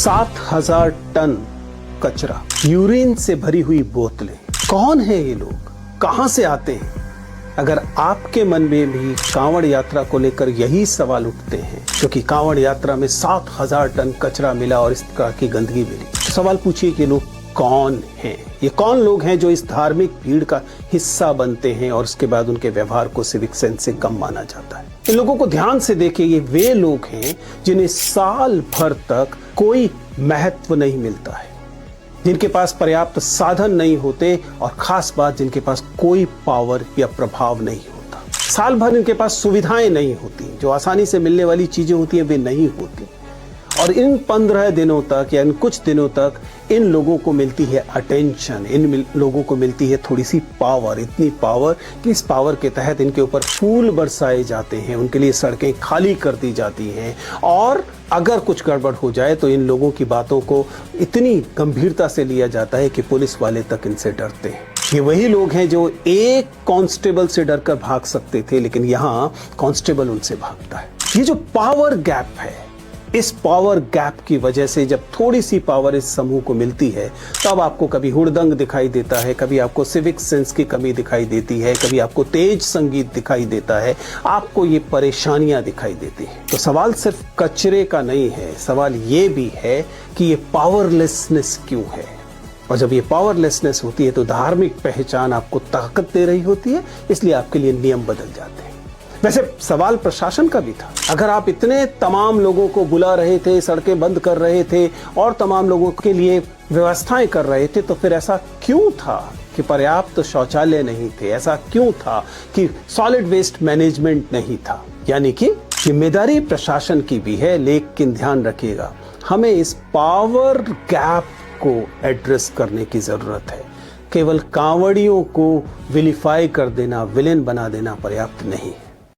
7,000 ton कचरा, urine से भरी हुई बोतलें। कौन है ये लोग, कहां से आते हैं? अगर आपके मन में भी कांवड़ यात्रा को लेकर यही सवाल उठते हैं, क्योंकि कांवड़ यात्रा में 7,000 टन कचरा मिला और इस तरह की गंदगी मिली, तो सवाल पूछिए कि लोग कौन हैं? ये कौन लोग हैं जो इस धार्मिक भीड़ का हिस्सा बनते हैं और उसके बाद उनके व्यवहार को सिविक सेंस से कम माना जाता है? इन लोगों को ध्यान से देखिए, ये वे लोग हैं जिन्हें साल भर तक कोई महत्व नहीं मिलता है, जिनके पास पर्याप्त साधन नहीं होते और खास बात जिनके पास कोई पावर या प्रभाव नहीं होता। साल भर इनके पास सुविधाएं नहीं होती, जो आसानी से मिलने वाली चीजें होती हैं वे नहीं होती, और इन 15 दिनों तक या इन कुछ दिनों तक इन लोगों को मिलती है अटेंशन, इन लोगों को मिलती है थोड़ी सी पावर, इतनी पावर कि इस पावर के तहत इनके ऊपर फूल बरसाए जाते हैं, उनके लिए सड़कें खाली कर दी जाती हैं, और अगर कुछ गड़बड़ हो जाए तो इन लोगों की बातों को इतनी गंभीरता से लिया जाता है कि पुलिस वाले तक इनसे डरते हैं। ये वही लोग हैं जो एक कांस्टेबल से डरकर भाग सकते थे, लेकिन यहाँ कांस्टेबल उनसे भागता है। ये जो पावर गैप है, इस पावर गैप की वजह से जब थोड़ी सी पावर इस समूह को मिलती है, तब आपको कभी हुड़दंग दिखाई देता है, कभी आपको सिविक सेंस की कमी दिखाई देती है, कभी आपको तेज संगीत दिखाई देता है, आपको ये परेशानियां दिखाई देती हैं। तो सवाल सिर्फ कचरे का नहीं है, सवाल ये भी है कि ये पावरलेसनेस क्यों है? और जब ये पावरलेसनेस होती है तो धार्मिक पहचान आपको ताकत दे रही होती है, इसलिए आपके लिए नियम बदल जाते हैं। वैसे सवाल प्रशासन का भी था। अगर आप इतने तमाम लोगों को बुला रहे थे, सड़कें बंद कर रहे थे और तमाम लोगों के लिए व्यवस्थाएं कर रहे थे, तो फिर ऐसा क्यों था कि पर्याप्त शौचालय नहीं थे? ऐसा क्यों था कि सॉलिड वेस्ट मैनेजमेंट नहीं था? यानी कि जिम्मेदारी प्रशासन की भी है, लेकिन ध्यान रखिएगा, हमें इस पावर गैप को एड्रेस करने की जरूरत है। केवल कांवड़ियों को विलिफाई कर देना, विलेन बना देना पर्याप्त नहीं।